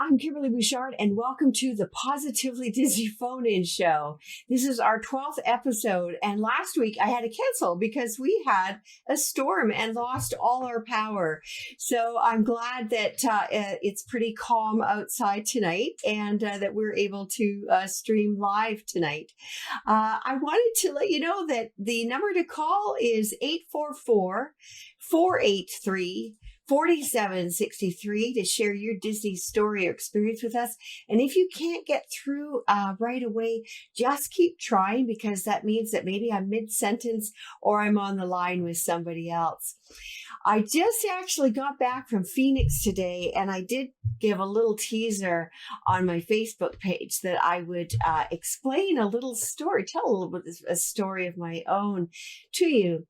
I'm Kimberley Bouchard, and welcome to the Positively Disney Phone-In Show. This is our 12th episode, and last week I had to cancel because we had a storm and lost all our power. So I'm glad that it's pretty calm outside tonight and that we're able to stream live tonight. I wanted to let you know that the number to call is 844-483-4763 to share your Disney story or experience with us. And if you can't get through right away, just keep trying, because that means that maybe I'm mid-sentence or I'm on the line with somebody else. I just actually got back from Phoenix today, and I did give a little teaser on my Facebook page that I would explain a little story, tell a little bit a story of my own to you.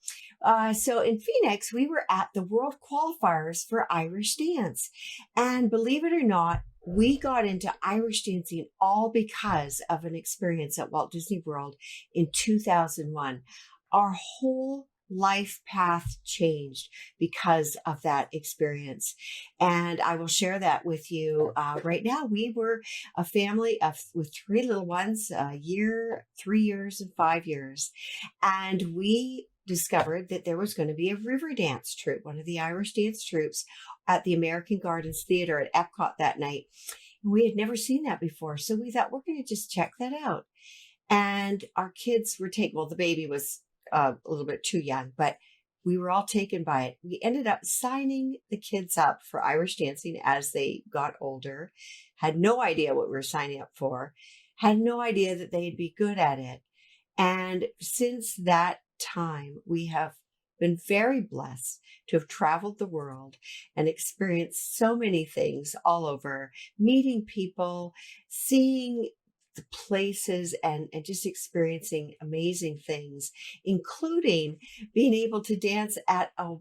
So in Phoenix, we were at the World Qualifiers for Irish Dance. And believe it or not, we got into Irish dancing all because of an experience at Walt Disney World in 2001. Our whole life path changed because of that experience. And I will share that with you right now. We were a family with three little ones, a year, 3 years, and 5 years. And we discovered that there was going to be a river dance troupe, one of the Irish dance troupes, at the American Gardens Theater at Epcot that night. We had never seen that before. So we thought, we're going to just check that out. And our kids were the baby was a little bit too young, but we were all taken by it. We ended up signing the kids up for Irish dancing as they got older, had no idea what we were signing up for, had no idea that they'd be good at it. And since that time, we have been very blessed to have traveled the world and experienced so many things all over, meeting people, seeing the places, and just experiencing amazing things, including being able to dance at a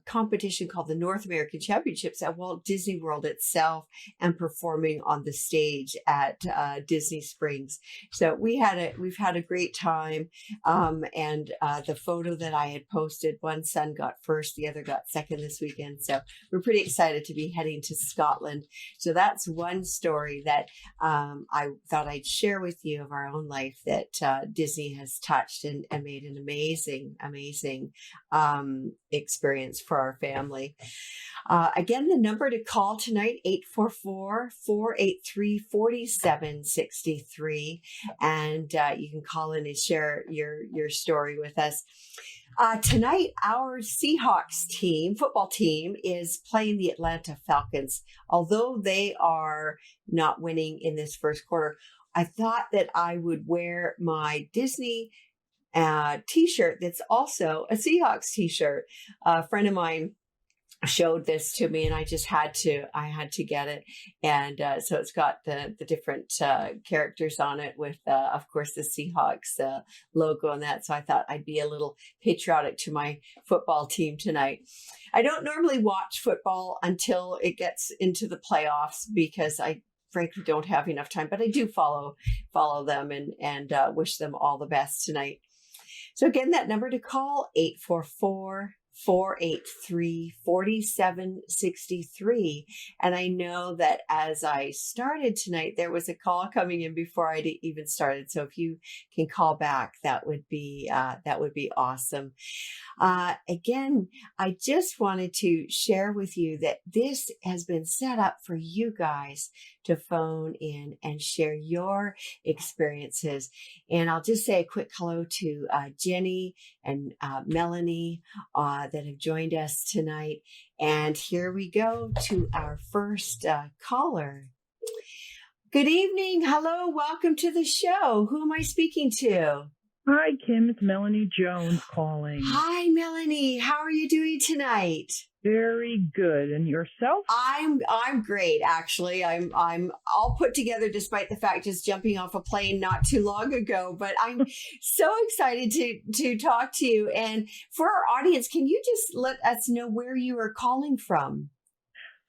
competition called the North American Championships at Walt Disney World itself, and performing on the stage at Disney Springs. So we've had a great time. And the photo that I had posted, one son got first, the other got second this weekend. So we're pretty excited to be heading to Scotland. So that's one story that I thought I'd share with you of our own life that Disney has touched and made an amazing experience for our family. Again, the number to call tonight, 844-483-4763. And you can call in and share your story with us. Tonight, our Seahawks football team, is playing the Atlanta Falcons. Although they are not winning in this first quarter, I thought that I would wear my Disney t-shirt that's also a Seahawks t-shirt. A friend of mine showed this to me, and I had to get it. And so it's got the different characters on it with, of course, the Seahawks logo on that. So I thought I'd be a little patriotic to my football team tonight. I don't normally watch football until it gets into the playoffs, because I frankly don't have enough time, but I do follow them and wish them all the best tonight. So again, that number to call, 844-483-4763. And I know that as I started tonight, there was a call coming in before I even started. So if you can call back, that would be awesome. Again, I just wanted to share with you that this has been set up for you guys to phone in and share your experiences. And I'll just say a quick hello to Jenny and Melanie that have joined us tonight. And here we go to our first caller. Good evening. Hello. Welcome to the show. Who am I speaking to? Hi, Kim. It's Melanie Jones calling. Hi, Melanie. How are you doing tonight? Very good. And yourself? I'm great, actually. I'm all put together, despite the fact just jumping off a plane not too long ago. But I'm so excited to talk to you. And for our audience, can you just let us know where you are calling from?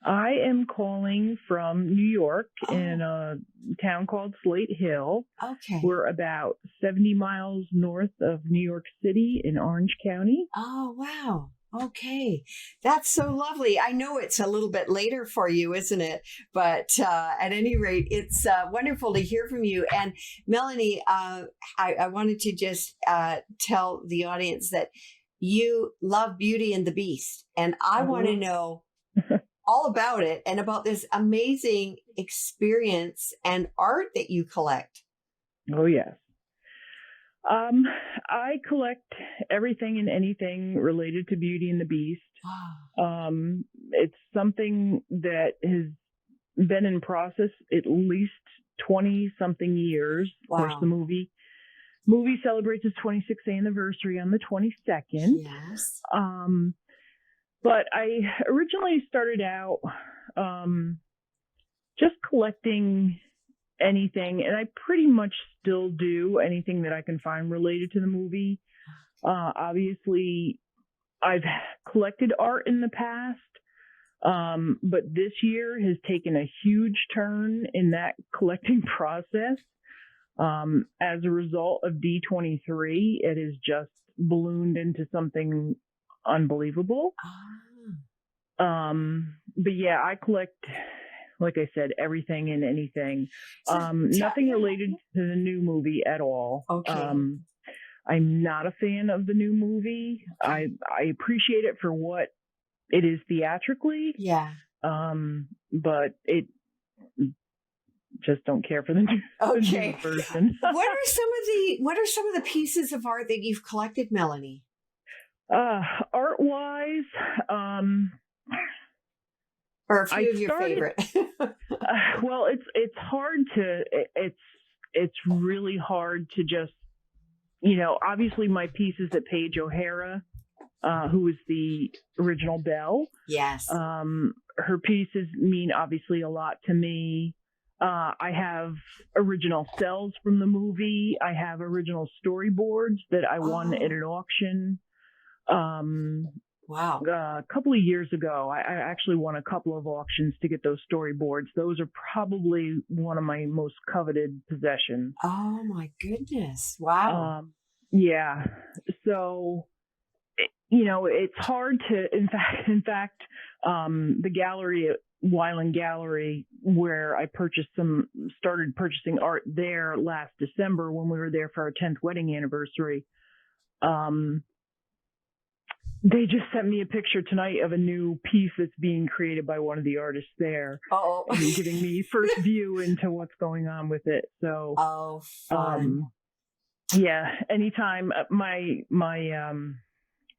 I am calling from New York in a town called Slate Hill. Okay. We're about 70 miles north of New York City in Orange County. Oh, wow. Okay, that's so lovely. I know it's a little bit later for you, isn't it? But at any rate, it's wonderful to hear from you. And Melanie, I wanted to just tell the audience that you love Beauty and the Beast. And I want to know all about it and about this amazing experience and art that you collect. Oh, yes. I collect everything and anything related to Beauty and the Beast. It's something that has been in process at least 20 something years. Wow. Of course, the movie celebrates its 26th anniversary on the 22nd. Yes. But I originally started out, just collecting anything, and I pretty much still do anything that I can find related to the movie. Obviously, I've collected art in the past, but this year has taken a huge turn in that collecting process. As a result of D23, it has just ballooned into something unbelievable. But yeah, I collect, like I said, everything and anything. Nothing related to the new movie at all. Okay. I'm not a fan of the new movie. I appreciate it for what it is theatrically. Yeah. But it just don't care for the new, the new version. What are some of the pieces of art that you've collected, Melanie? Art-wise, or a few of your favorite. Well, it's hard to, it's really hard to just, obviously my pieces at Paige O'Hara, who was the original Belle. Yes. Her pieces mean obviously a lot to me. I have original cells from the movie. I have original storyboards that I won at an auction. Wow. A couple of years ago, I actually won a couple of auctions to get those storyboards. Those are probably one of my most coveted possessions. Oh my goodness. Wow. Yeah. So, it's hard to, in fact, the gallery at Wyland Gallery, where I started purchasing art there last December when we were there for our 10th wedding anniversary. They just sent me a picture tonight of a new piece that's being created by one of the artists there. Oh, giving me first view into what's going on with it. So, fun. Yeah, anytime my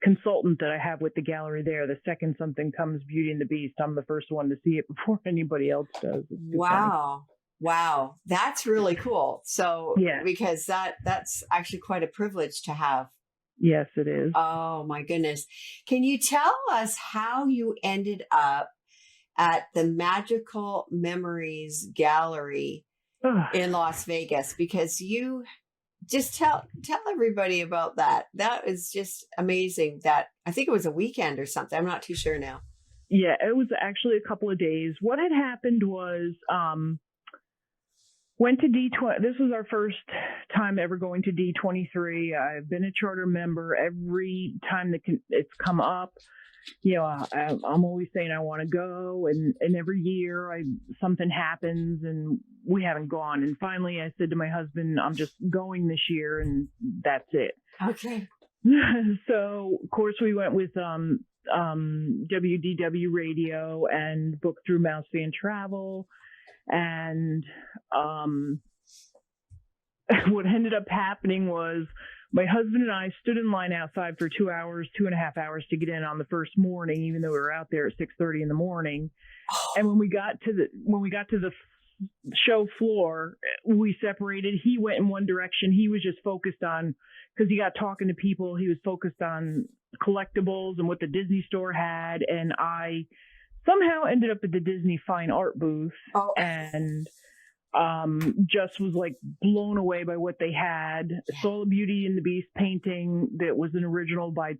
consultant that I have with the gallery there, the second something comes Beauty and the Beast, I'm the first one to see it before anybody else does. Wow. Wow. That's really cool. So, yeah, because that's actually quite a privilege to have. Yes, it is. Oh my goodness. Can you tell us how you ended up at the Magical Memories Gallery in Las Vegas? Because you just tell everybody about that. That is just amazing. That I think it was a weekend or something. I'm not too sure now. Yeah, it was actually a couple of days. What had happened was, went to D20. This was our first time ever going to D23. I've been a charter member every time that it's come up. I'm always saying I want to go, and every year something happens and we haven't gone. And finally, I said to my husband, "I'm just going this year, and that's it." Okay. So, of course, we went with WDW Radio and booked through Mouse Fan Travel. And what ended up happening was my husband and I stood in line outside for 2.5 hours to get in on the first morning, even though we were out there at 6:30 in the morning. And when we got to the show floor, we separated. He went in one direction. He was just focused on, because he got talking to people, he was focused on collectibles and what the Disney store had. And I somehow ended up at the Disney Fine Art booth and just was like blown away by what they had. Saw the Beauty and the Beast painting that was an original by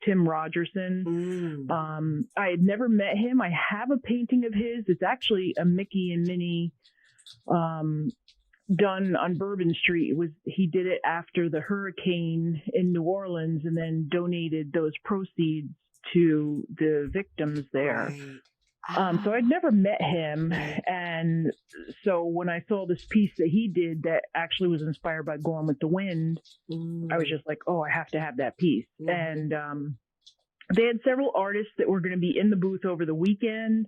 Tim Rogerson. I had never met him. I have a painting of his. It's actually a Mickey and Minnie done on Bourbon Street. He did it after the hurricane in New Orleans and then donated those proceeds to the victims there. Right. So I'd never met him. And so when I saw this piece that he did that actually was inspired by Gone with the Wind, I was just like, oh, I have to have that piece. And they had several artists that were going to be in the booth over the weekend.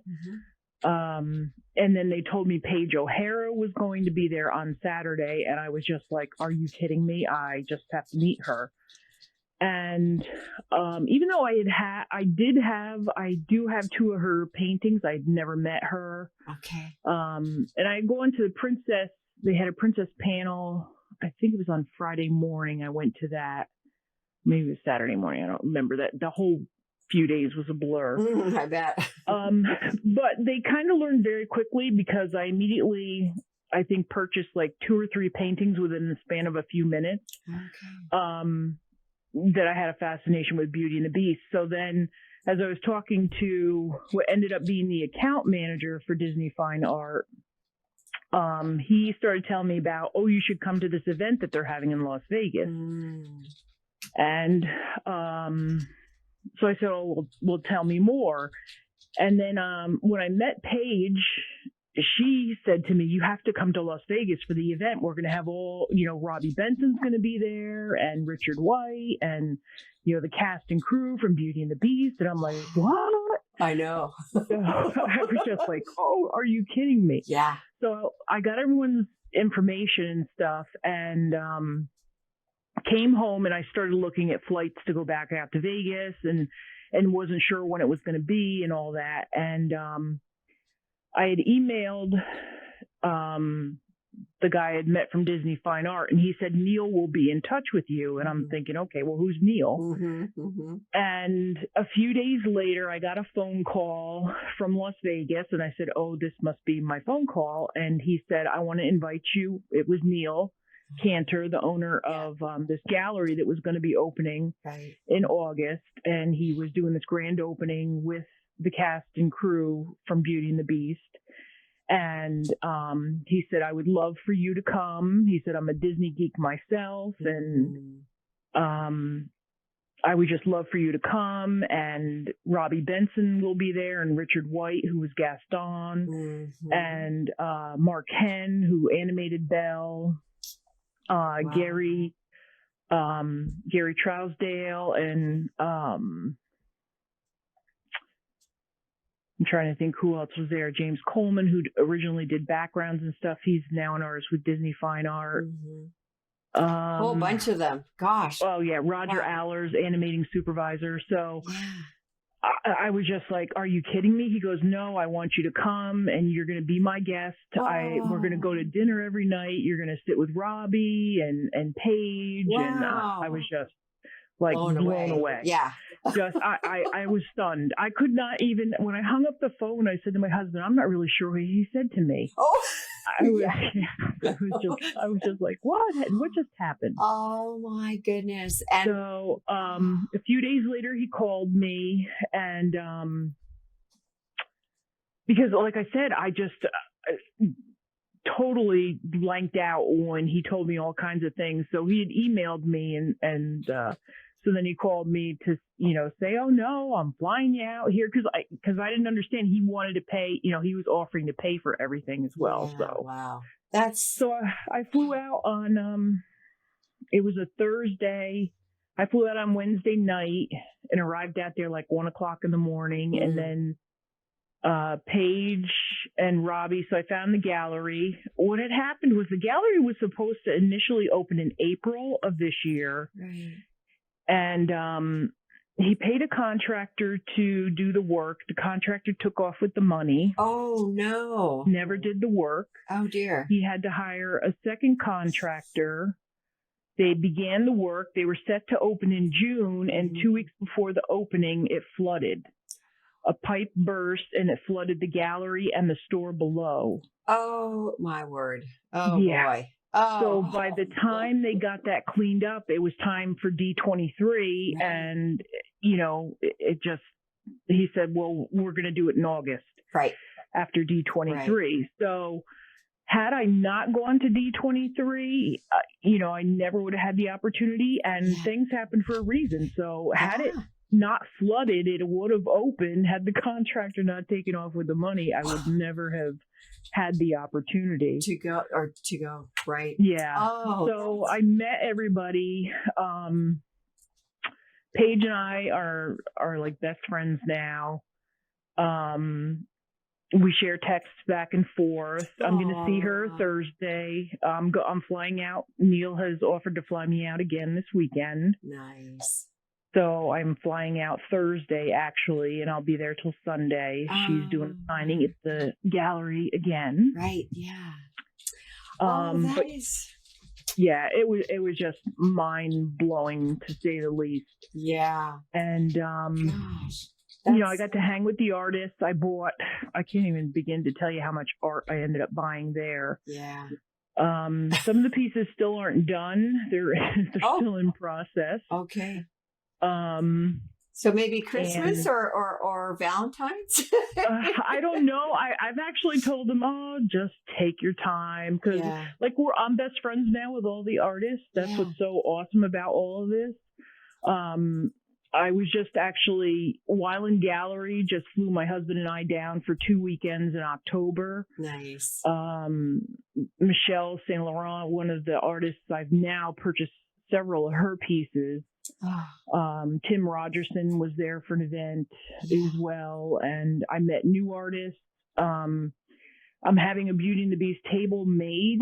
And then they told me Paige O'Hara was going to be there on Saturday. And I was just like, are you kidding me? I just have to meet her. And even though I do have two of her paintings. I'd never met her. Okay. And I go into the princess. They had a princess panel. I think it was on Friday morning. I went to that. Maybe it was Saturday morning. I don't remember that. The whole few days was a blur. I bet. But they kind of learned very quickly because I immediately, I think, purchased like 2 or 3 paintings within the span of a few minutes. Okay. That I had a fascination with Beauty and the Beast. So then as I was talking to what ended up being the account manager for Disney Fine Art, he started telling me about, oh, you should come to this event that they're having in Las Vegas. And so I said, oh, well, tell me more. And then when I met Paige, she said to me, you have to come to Las Vegas for the event. We're going to have all, Robbie Benson's going to be there and Richard White and, the cast and crew from Beauty and the Beast. And I'm like, what? I know. So I was just like, oh, are you kidding me? Yeah. So I got everyone's information and stuff and came home and I started looking at flights to go back out to Vegas and wasn't sure when it was going to be and all that. And I had emailed the guy I had met from Disney Fine Art, and he said, Neil will be in touch with you. And I'm thinking, okay, well, who's Neil? And a few days later, I got a phone call from Las Vegas, and I said, oh, this must be my phone call. And he said, I want to invite you. It was Neil Cantor, the owner of this gallery that was going to be opening in August. And he was doing this grand opening with the cast and crew from Beauty and the Beast. And he said, I would love for you to come. He said, I'm a Disney geek myself. And I would just love for you to come. And Robbie Benson will be there and Richard White, who was Gaston, and Mark Henn, who animated Belle, Gary Trousdale, and I'm trying to think who else was there. James Coleman, who originally did backgrounds and stuff. He's now an artist with Disney Fine Art. A whole bunch of them. Gosh. Oh, yeah. Roger Allers, animating supervisor. So I was just like, are you kidding me? He goes, no, I want you to come and you're going to be my guest. We're going to go to dinner every night. You're going to sit with Robbie and Paige. And I was just like blown away. Yeah. Just, I was stunned. I could not even, when I hung up the phone, I said to my husband, I'm not really sure what he said to me. I was just like, what just happened? Oh my goodness. And so, a few days later, he called me and, because like I said, I just totally blanked out when he told me all kinds of things. So he had emailed me and so then he called me to, say, oh no, I'm flying you out here. Cause I didn't understand. He wanted to pay, he was offering to pay for everything as well. Yeah, so wow. So I flew out on, it was a Thursday. I flew out on Wednesday night and arrived out there like 1 o'clock in the morning. And then, Paige and Robbie. So I found the gallery. What had happened was the gallery was supposed to initially open in April of this year. Right. And he paid a contractor to do the work. The contractor took off with the money. Oh, no. Never did the work. Oh, dear. He had to hire a second contractor. They began the work. They were set to open in June, and 2 weeks before the opening, it flooded. A pipe burst, and it flooded the gallery and the store below. Oh, my word. Oh, yeah. Boy. Oh. So by the time they got that cleaned up, it was time for D23. Right. And, it just, he said, well, we're going to do it in August. Right. After D23. Right. So had I not gone to D23, I never would have had the opportunity, and things happen for a reason. So had it not flooded, it would have opened. Had the contractor not taken off with the money, I would never have had the opportunity to go, right? Yeah. Oh, so I met everybody. Paige and I are like best friends now. We share texts back and forth. I'm going to see her Thursday. I'm flying out. Neil has offered to fly me out again this weekend. Nice. So I'm flying out Thursday, actually, and I'll be there till Sunday. She's doing a signing at the gallery again. Right, yeah. Yeah, it was just mind-blowing, to say the least. Yeah. And, gosh. I got to hang with the artists. I can't even begin to tell you how much art I ended up buying there. Yeah. Some of the pieces still aren't done. They're still in process. Okay. So maybe Christmas or Valentine's? I don't know. I've actually told them, just take your time. Because I'm best friends now with all the artists. That's what's so awesome about all of this. I was just actually, while in gallery, just flew my husband and I down for 2 weekends in October. Nice. Michelle Saint Laurent, one of the artists, I've now purchased several of her pieces. Tim Rogerson was there for an event as well, and I met new artists. I'm having a Beauty and the Beast table made.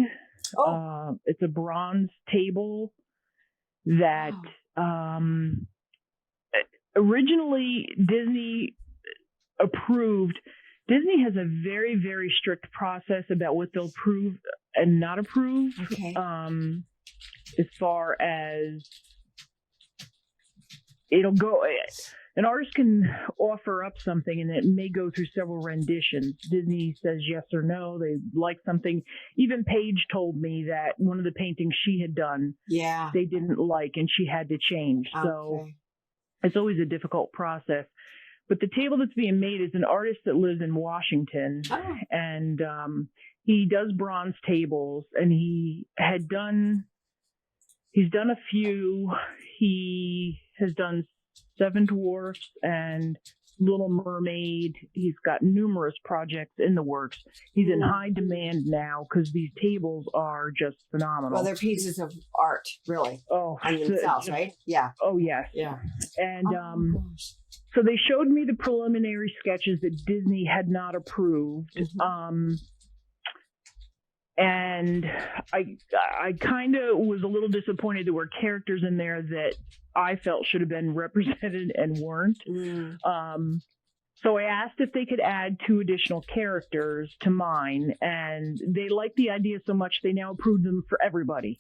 It's a bronze table that originally Disney approved. Disney has a very, very strict process about what they'll approve and not approve. Okay. As far as it'll go, an artist can offer up something and it may go through several renditions. Disney says yes or no. They like something. Even Paige told me that one of the paintings she had done, they didn't like and she had to change. So it's always a difficult process. But the table that's being made is an artist that lives in Washington, and he does bronze tables, and he's done a few. He has done Seven Dwarfs and Little Mermaid. He's got numerous projects in the works. He's in high demand now because these tables are just phenomenal. Well, they're pieces of art, really. On themselves, right? Yeah. Oh, yes. Yeah. And so they showed me the preliminary sketches that Disney had not approved. And I kind of was a little disappointed there were characters in there that I felt should have been represented and weren't. So I asked if they could add 2 additional characters to mine, and they liked the idea so much they now approved them for everybody.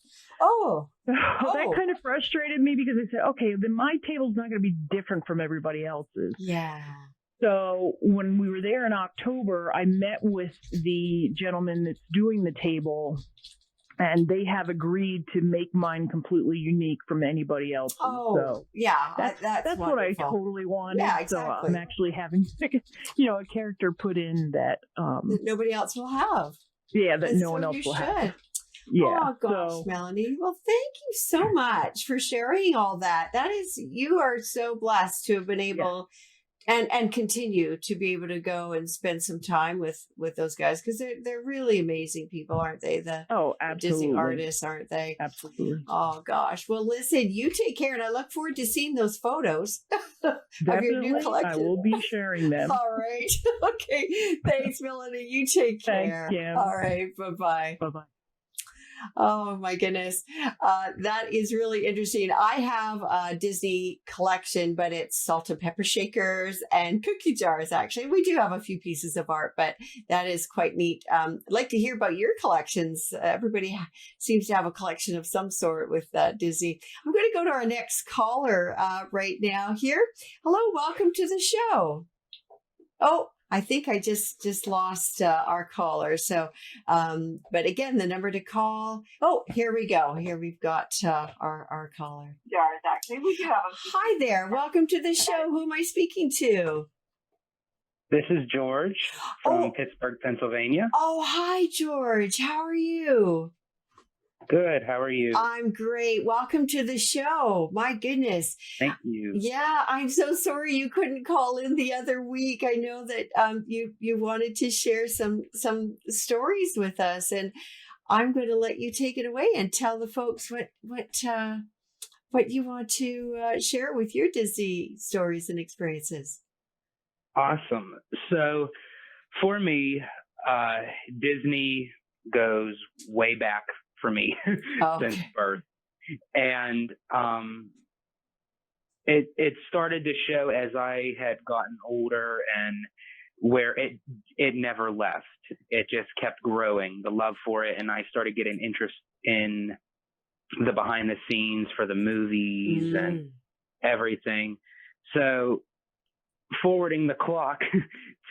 That kind of frustrated me because I said, okay, then my table's not going to be different from everybody else's. Yeah. So when we were there in October, I met with the gentleman that's doing the table, and they have agreed to make mine completely unique from anybody else's. So that's wonderful. what I totally wanted. Yeah, exactly. So I'm actually having, a character put in that nobody else will have. Yeah, that no one else will have. Yeah. Oh gosh, Melanie. Well, thank you so much for sharing all that. You are so blessed to have been able and continue to be able to go and spend some time with those guys, because they're really amazing people, aren't they? Absolutely. Disney artists, aren't they? Absolutely. Oh gosh. Well, listen, you take care, and I look forward to seeing those photos of your new collection. I will be sharing them. All right. Okay. Thanks, Melanie. You take care. Thanks, Kim. All right. Bye-bye. Bye-bye. Oh my goodness. That is really interesting. I have a Disney collection, but it's salt and pepper shakers and cookie jars. Actually, we do have a few pieces of art, but that is quite neat. I'd like to hear about your collections. Everybody seems to have a collection of some sort with Disney. I'm going to go to our next caller right now here. Hello. Welcome to the show. Oh, I think I just lost our caller. So, but again, the number to call. Oh, here we go. Here we've got our caller. Actually, we do have a. Hi there. Welcome to the show. Who am I speaking to? This is George from Pittsburgh, Pennsylvania. Oh, hi, George. How are you? Good. How are you? I'm great. Welcome to the show. My goodness. Thank you. Yeah, I'm so sorry you couldn't call in the other week. I know that you wanted to share some stories with us, and I'm going to let you take it away and tell the folks what you want to share with your Disney stories and experiences. Awesome. So for me, Disney goes way back for me since birth. And it started to show as I had gotten older, and where it never left. It just kept growing, the love for it. And I started getting interest in the behind the scenes for the movies and everything. So forwarding the clock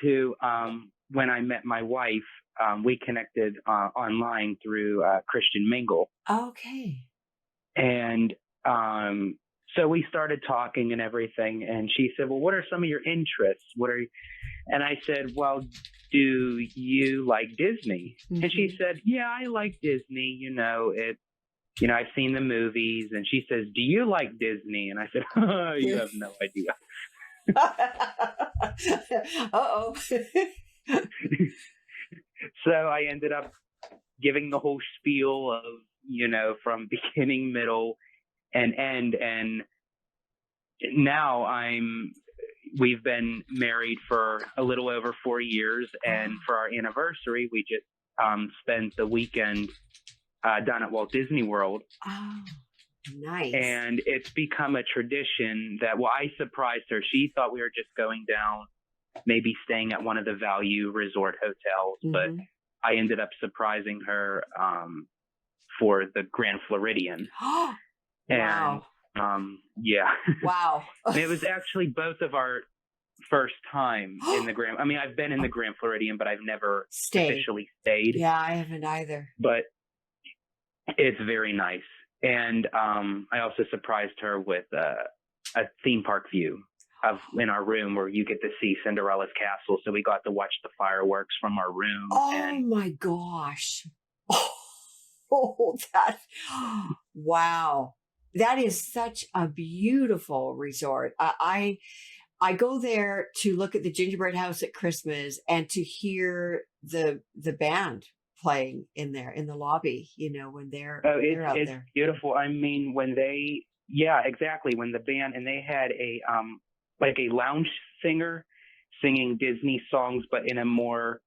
to when I met my wife, we connected online through Christian Mingle. Okay. And so we started talking and everything. And she said, well, what are some of your interests? And I said, well, do you like Disney? Mm-hmm. And she said, yeah, I like Disney. I've seen the movies. And she says, do you like Disney? And I said, oh, you have no idea. Uh-oh. So I ended up giving the whole spiel of, from beginning, middle, and end. And now we've been married for a little over 4 years. And for our anniversary, we just spent the weekend down at Walt Disney World. Oh, nice. And it's become a tradition that, I surprised her. She thought we were just going down, maybe staying at one of the value resort hotels, but I ended up surprising her for the Grand Floridian. Wow. And yeah. Wow. It was actually both of our first time in the Grand. I mean, I've been in the Grand Floridian, but I've never officially stayed. Yeah, I haven't either. But it's very nice. And I also surprised her with a theme park view in our room where you get to see Cinderella's castle. So we got to watch the fireworks from our room. Oh my gosh. Oh, wow. That is such a beautiful resort. I go there to look at the gingerbread house at Christmas and to hear the band playing in there in the lobby, when they're out it's there. Beautiful. I mean, when the band, and they had a lounge singer singing Disney songs, but in a more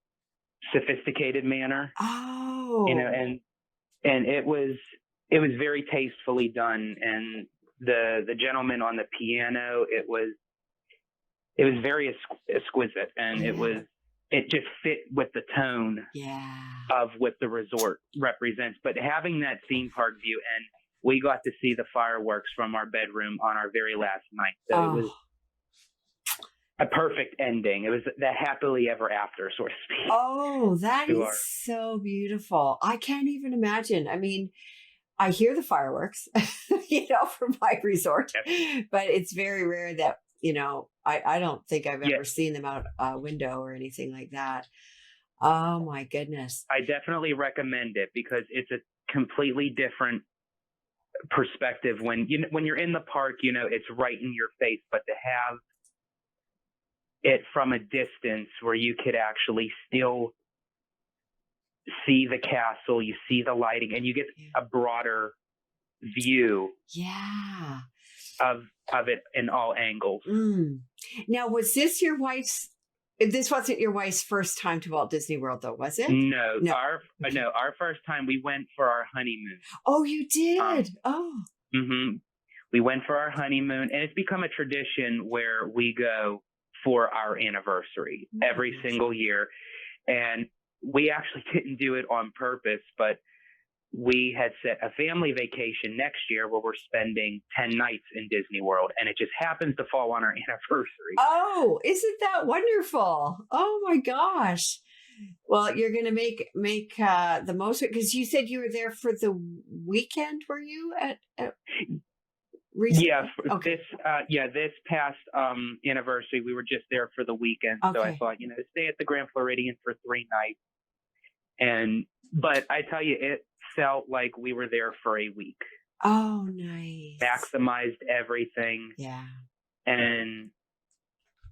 sophisticated manner. Oh, and it was very tastefully done. And the gentleman on the piano, it was very exquisite, and it just fit with the tone of what the resort represents. But having that theme park view, and we got to see the fireworks from our bedroom on our very last night. So it was a perfect ending. It was the happily ever after, so to speak. Oh, that is so beautiful. I can't even imagine. I mean, I hear the fireworks, from my resort, but it's very rare that, I don't think I've ever seen them out a window or anything like that. Oh my goodness. I definitely recommend it because it's a completely different perspective when you're in the park, it's right in your face, but to have it from a distance where you could actually still see the castle, you see the lighting, and you get a broader view of it in all angles. Now, was this your wife's? This wasn't your wife's first time to Walt Disney World, though, was it? No. Our first time we went for our honeymoon. Oh, you did? We went for our honeymoon, and it's become a tradition where we go for our anniversary every single year. And we actually didn't do it on purpose, but we had set a family vacation next year where we're spending 10 nights in Disney World, and it just happens to fall on our anniversary. Oh, isn't that wonderful? Oh my gosh. Well, you're going to make the most of it, because you said you were there for the weekend, were you at recently? Yeah, this past anniversary, we were just there for the weekend. Okay. So I thought, stay at the Grand Floridian for 3 nights. But I tell you, it felt like we were there for a week. Oh, nice. Maximized everything. Yeah. And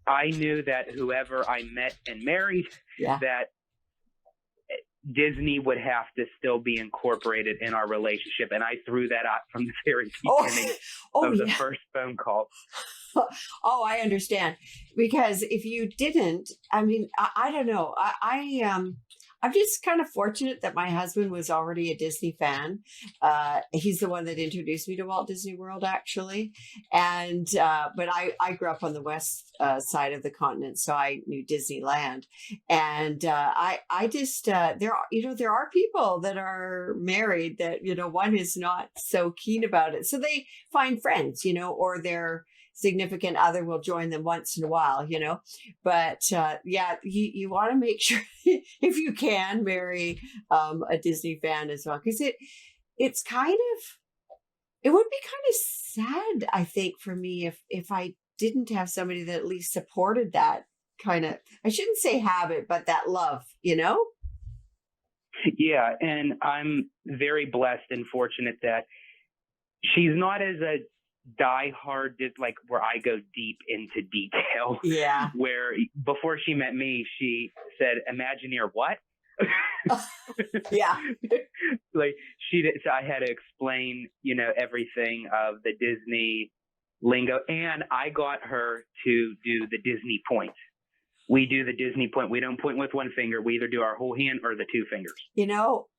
I knew that whoever I met and married, that Disney would have to still be incorporated in our relationship. And I threw that out from the very beginning of the first phone call. Oh, I understand. Because if you didn't, I mean, I don't know. I'm just kind of fortunate that my husband was already a Disney fan. He's the one that introduced me to Walt Disney World, actually. And but I grew up on the west side of the continent, so I knew Disneyland. And I just there are people that are married that one is not so keen about it, so they find friends, or their significant other will join them once in a while, but you want to make sure if you can marry a Disney fan as well, because it would be kind of sad, I think, for me if I didn't have somebody that at least supported that kind of, I shouldn't say habit, but that love, Yeah, and I'm very blessed and fortunate that she's not as a die-hard, like where I go deep into detail. Yeah. Where before she met me, she said, "Imagineer, what?" Yeah. Like she did. So I had to explain, everything of the Disney lingo, and I got her to do the Disney point. We do the Disney point. We don't point with one finger. We either do our whole hand or the two fingers.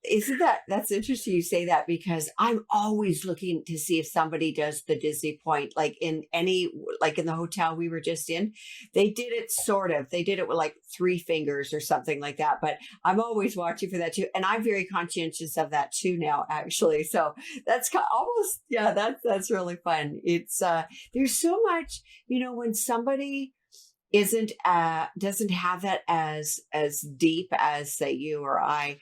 Isn't that's interesting you say that, because I'm always looking to see if somebody does the Disney point, like in the hotel we were just in, they did it with like three fingers or something like that. But I'm always watching for that too. And I'm very conscientious of that too now, actually. So that's almost, that's really fun. It's, there's so much, when somebody doesn't have that as deep as, say, you or I,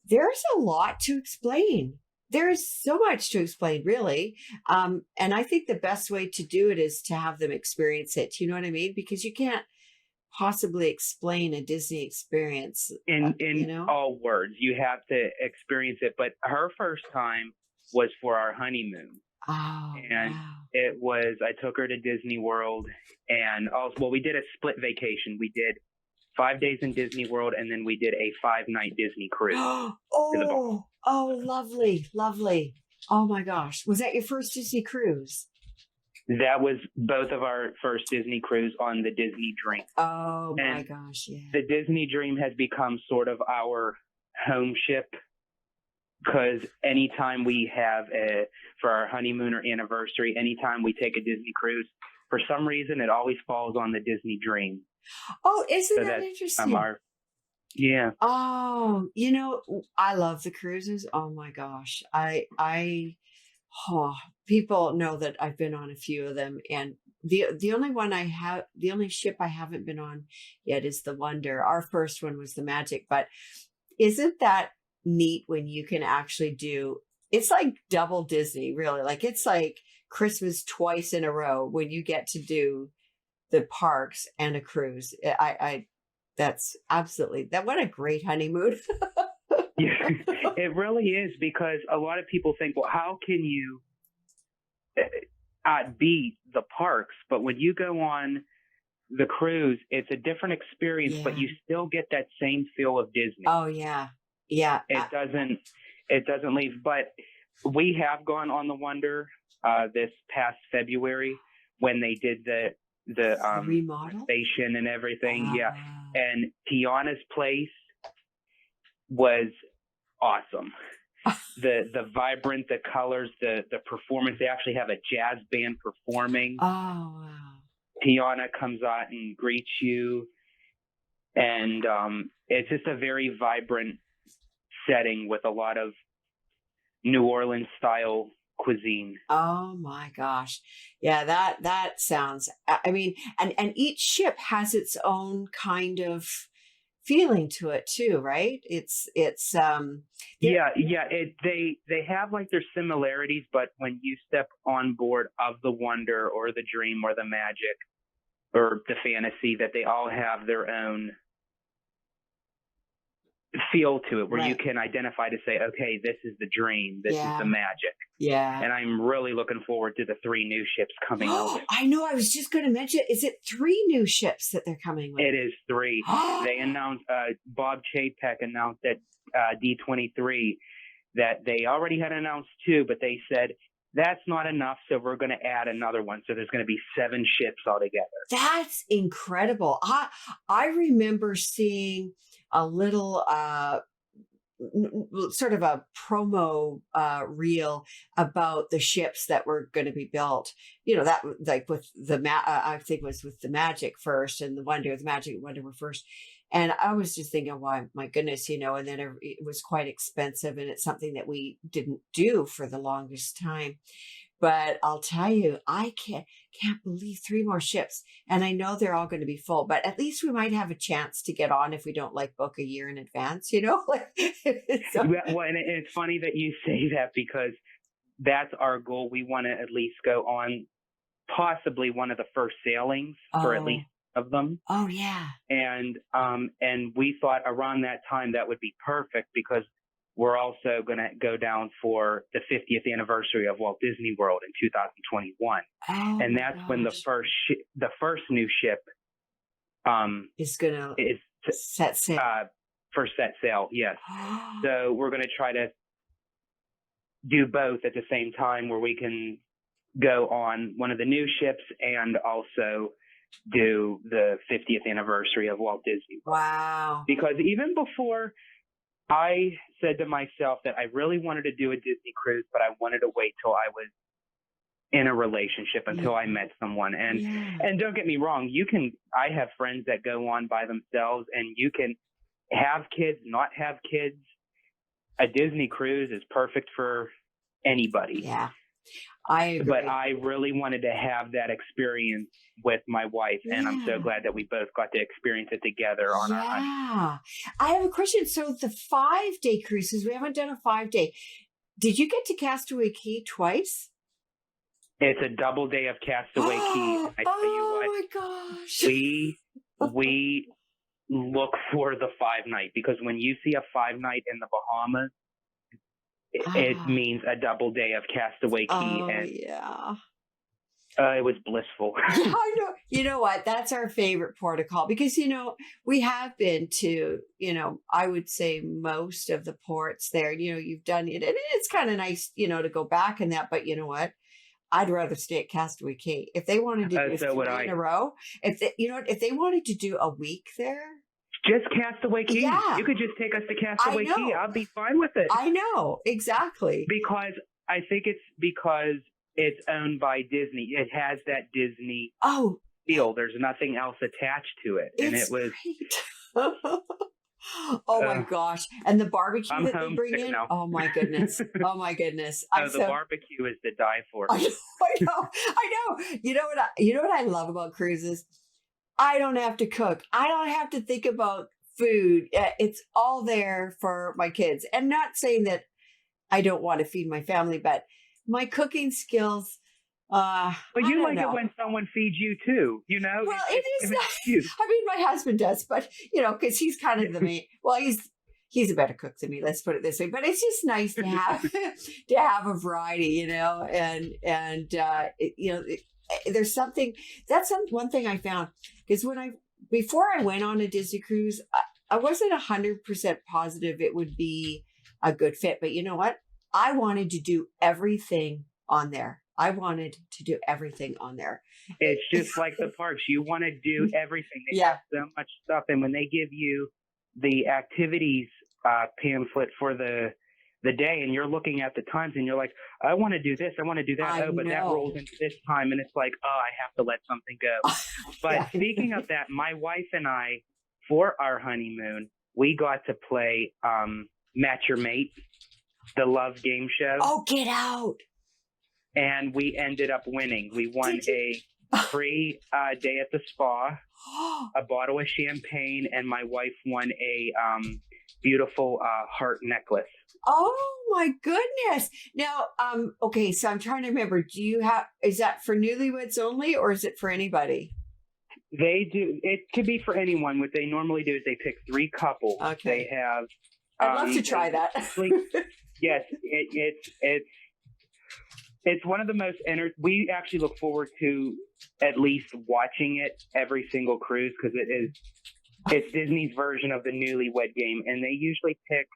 there's a lot to explain. There is so much to explain, really. And I think the best way to do it is to have them experience it. You know what I mean? Because you can't possibly explain a Disney experience in all words. You have to experience it. But her first time was for our honeymoon. Oh, and it was, I took her to Disney World, and also, we did a split vacation. We did 5 days in Disney World, and then we did a 5-night Disney cruise. Oh, lovely, lovely. Oh my gosh. Was that your first Disney cruise? That was both of our first Disney cruise on the Disney Dream. Oh my gosh, yeah. The Disney Dream has become sort of our home ship, because anytime we have for our honeymoon or anniversary, anytime we take a Disney cruise, for some reason, it always falls on the Disney Dream. Oh, isn't that interesting? Yeah. Oh, I love the cruises. Oh my gosh. People know that I've been on a few of them, and the only ship I haven't been on yet is the Wonder. Our first one was the Magic, but isn't that neat when you can actually it's like double Disney, really. Like it's like Christmas twice in a row when you get to do the parks and a cruise. That's absolutely what a great honeymoon. Yeah, it really is, because a lot of people think, well, how can you beat the parks? But when you go on the cruise, it's a different experience, but you still get that same feel of Disney. Oh yeah. Yeah. It doesn't leave. But we have gone on the Wonder this past February when they did the remodel station and everything. Yeah. And Tiana's place was awesome. The vibrant, the colors, the performance. They actually have a jazz band performing. Oh wow. Tiana comes out and greets you, and it's just a very vibrant setting with a lot of New Orleans style cuisine. Oh my gosh. Yeah, that sounds, I mean, and each ship has its own kind of feeling to it too, right? They have like their similarities, but when you step on board of the Wonder or the Dream or the Magic or the Fantasy, that they all have their own feel to it where you Right. can identify to say, okay, this is the dream, this is Yeah. the magic. Yeah. And I'm really looking forward to the 3 new ships coming out. I know. I was just going to mention, is it 3 new ships that they're coming with? It is 3. They announced, Bob Chapek announced at D23 that they already had announced 2, but they said, that's not enough, so we're going to add another one. So there's going to be 7 ships altogether. That's incredible. I remember seeing a little sort of a promo reel about the ships that were going to be built. You know, that like with the I think it was with the Magic first and the Wonder, the Magic and Wonder were first. And I was just thinking, why, my goodness, you know, and then it was quite expensive, and it's something that we didn't do for the longest time. But I'll tell you, I can't believe 3 more ships. And I know they're all going to be full, but at least we might have a chance to get on if we don't like book a year in advance, you know? So, Well, and it's funny that you say that, because that's our goal. We want to at least go on possibly one of the first sailings for at least of them. Oh, yeah. And we thought around that time that would be perfect, because we're also going to go down for the 50th anniversary of Walt Disney World in 2021. Oh, and that's when the first new ship is going to set sail. First set sail, yes. So we're going to try to do both at the same time, where we can go on one of the new ships and also do the 50th anniversary of Walt Disney World. Wow. Because even before, I said to myself that I really wanted to do a Disney cruise, but I wanted to wait till I was in a relationship, until I met someone. And don't get me wrong, I have friends that go on by themselves, and you can have kids, not have kids. A Disney cruise is perfect for anybody. Yeah. I agree. But I really wanted to have that experience with my wife, and I'm so glad that we both got to experience it together on our honeymoon. I have a question. So the 5-day cruises, we haven't done a 5-day. Did you get to Castaway Cay twice? It's a double day of Castaway Cay. I tell you what, my gosh. we look for the 5-night, because when you see a 5-night in the Bahamas, it means a double day of Castaway Cay. And it was blissful. I know. You know what? That's our favorite port of call, because, you know, we have been to, you know, I would say most of the ports there. You know, you've done it, and it's kind of nice, you know, to go back in that. But you know what? I'd rather stay at Castaway Cay. If they wanted to do 3 in a row, if they wanted to do a week there. Just Castaway Cay. Yeah. You could just take us to Castaway Cay. I'll be fine with it. I know. Exactly. Because I think it's because it's owned by Disney. It has that Disney feel. There's nothing else attached to it. And it was... Oh my gosh. And the barbecue that they bring in. Now. Oh my goodness. Oh my goodness. The barbecue is to die for. I know. You know what I love about cruises? I don't have to cook. I don't have to think about food. It's all there for my kids. And not saying that I don't want to feed my family, but my cooking skills. But you like it when someone feeds you too, you know? Well, it is nice. I mean, my husband does, but you know, because he's kind of the main. Well, he's a better cook than me. Let's put it this way. But it's just nice to have a variety, you know, and you know, there's something. That's one thing I found, because before I went on a Disney cruise, I wasn't 100% positive it would be a good fit. But you know what? I wanted to do everything on there. It's just like the parks. You want to do everything. They have so much stuff. And when they give you the activities pamphlet for the day, and you're looking at the times, and you're like, I want to do this, I want to do that. But that rolls into this time, and it's like, I have to let something go. But speaking of that, my wife and I, for our honeymoon, we got to play Match Your Mate, the love game show. Oh, get out. And we ended up winning. We won a free day at the spa, a bottle of champagne, and my wife won a beautiful heart necklace. Oh my goodness. Now, okay, so I'm trying to remember, is that for newlyweds only, or is it for anybody? They do. It could be for anyone. What they normally do is they pick 3 couples. Okay. They have. I'd love to try that. Yes, it's one of the most. We actually look forward to at least watching it every single cruise because it's Disney's version of the newlywed game, and they usually pick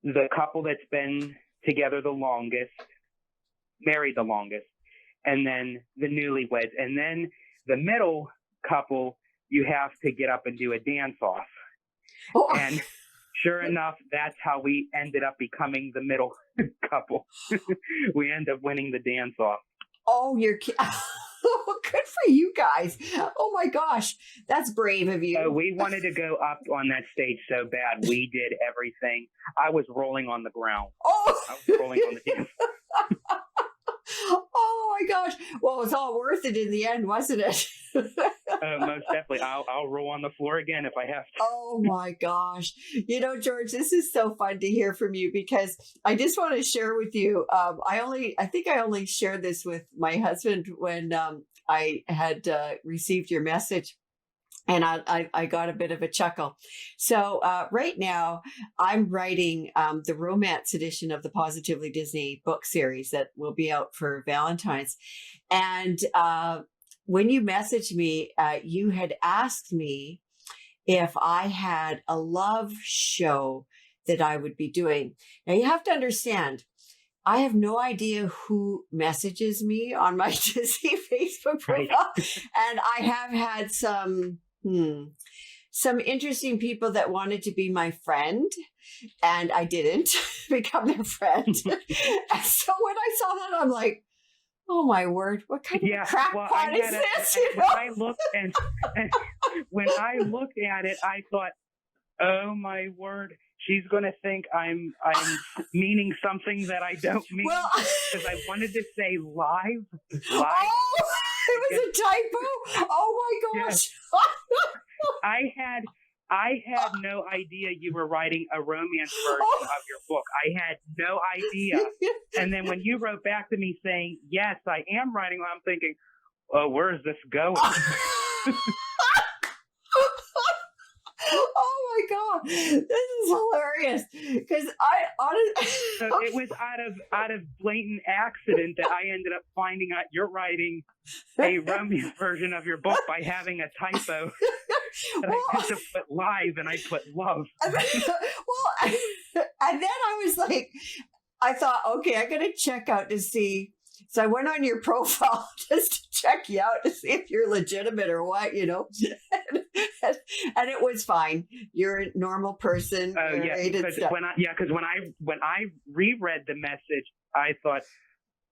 the couple that's been together the longest, married the longest, and then the newlyweds, and then the middle couple you have to get up and do a dance off. Oh. And sure enough, that's how we ended up becoming the middle couple. We end up winning the dance off. Oh, you're good for you guys. Oh my gosh, that's brave of you. We wanted to go up on that stage so bad. We did everything. I was rolling on the ground. Oh, I was rolling on the dance. Oh my gosh. Well, it was all worth it in the end, wasn't it? Most definitely. I'll roll on the floor again if I have to. Oh my gosh. You know, George, this is so fun to hear from you because I just want to share with you. I think I only shared this with my husband when I had received your message. And I got a bit of a chuckle. So right now, I'm writing the romance edition of the Positively Disney book series that will be out for Valentine's. And when you messaged me, you had asked me if I had a love show that I would be doing. Now, you have to understand, I have no idea who messages me on my Disney Facebook profile. Right. And I have had some interesting people that wanted to be my friend, and I didn't become their friend. And so when I saw that, I'm like, oh my word, what kind of crackpot is this? When I looked and when I looked at it, I thought, oh my word, she's going to think I'm meaning something that I don't mean, because I wanted to say live. Oh, it was a typo. Oh my gosh. Yes. I had no idea you were writing a romance version of your book. I had no idea. And then when you wrote back to me saying, yes, I am writing, I'm thinking, oh, where is this going? Oh my God, this is hilarious. Because I honestly, so it was out of blatant accident that I ended up finding out you're writing a romance version of your book by having a typo. I had to put live and I put love. And then I was like, I thought, okay, I got to check out to see. So I went on your profile just to check you out to see if you're legitimate or what, you know. And it was fine. You're a normal person. Because when I reread the message, I thought,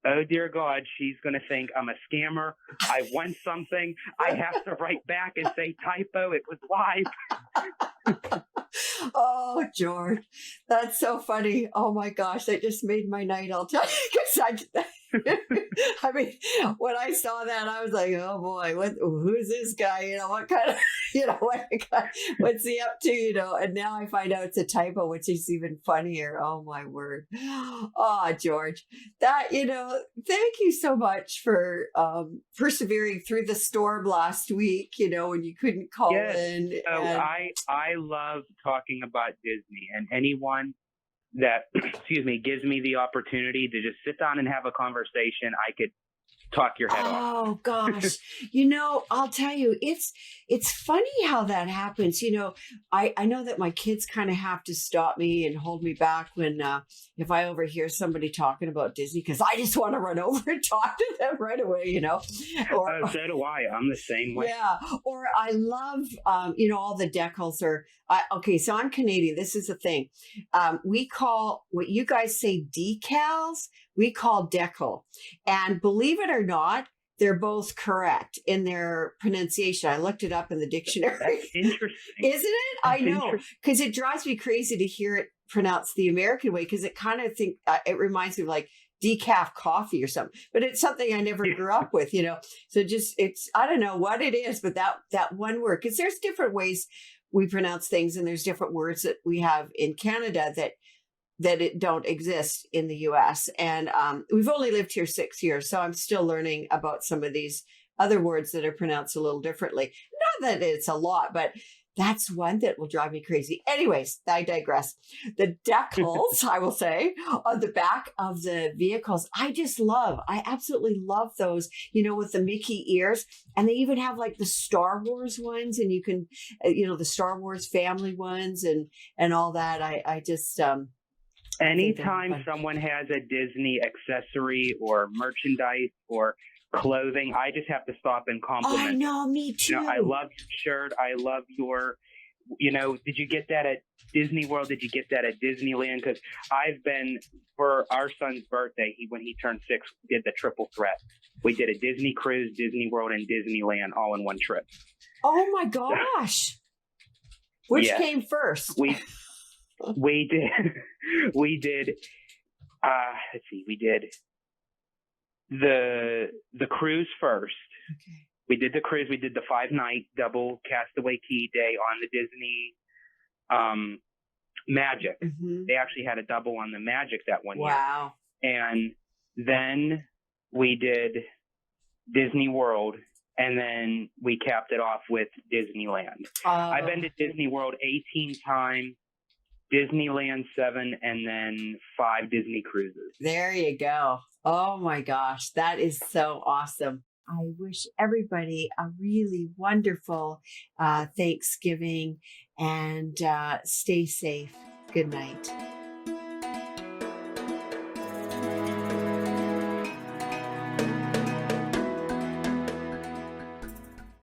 oh dear God, she's going to think I'm a scammer. I won something. I have to write back and say typo. It was live. Oh, George, that's so funny. Oh my gosh, that just made my night. I'll tell you, I mean, when I saw that, I was like, oh boy, who's this guy? You know, what kind of, what's he up to? You know, and now I find out it's a typo, which is even funnier. Oh my word. Oh, George, that, thank you so much for persevering through the storm last week, when you couldn't call in. So I love talking about Disney, and anyone that, gives me the opportunity to just sit down and have a conversation, I could talk your head off. Oh gosh. I'll tell you, it's funny how that happens. I know that my kids kind of have to stop me and hold me back when, if I overhear somebody talking about Disney, because I just want to run over and talk to them right away, Or, so do I. I'm the same way. Yeah. Or I love, all the decals are, okay, so I'm Canadian. This is the thing. We call what you guys say decals, we call decal. And believe it or not, they're both correct in their pronunciation. I looked it up in the dictionary. That's interesting. Isn't it? I know. Because it drives me crazy to hear it pronounced the American way, because it kind of it reminds me of like decaf coffee or something. But it's something I never grew up with, So I don't know what it is, but that one word, because there's different ways we pronounce things, and there's different words that we have in Canada that it don't exist in the US. And we've only lived here 6 years, so I'm still learning about some of these other words that are pronounced a little differently. that it's a lot, but that's one that will drive me crazy. Anyways, I digress. The decals, I will say, on the back of the vehicles, I absolutely love those, with the Mickey ears. And they even have like the Star Wars ones, and you can, the Star Wars family ones and all that. I just, anytime someone has a Disney accessory or merchandise or clothing, I just have to stop and compliment. I know, me too. I love your shirt. I love your, did you get that at Disney World? Did you get that at Disneyland? Because I've been, for our son's birthday, when he turned 6, we did the triple threat. We did a Disney cruise, Disney World, and Disneyland all in one trip. Oh my gosh. Which came first? We did, let's see, we did the cruise first. Okay. We did the cruise. We did the 5-night double Castaway Cay day on the Disney Magic. Mm-hmm. They actually had a double on the Magic that one year. Wow. And then we did Disney World, and then we capped it off with Disneyland. I've been to Disney World 18 times, Disneyland 7, and then 5 Disney cruises. There you go. Oh my gosh, that is so awesome. I wish everybody a really wonderful Thanksgiving, and stay safe. Good night.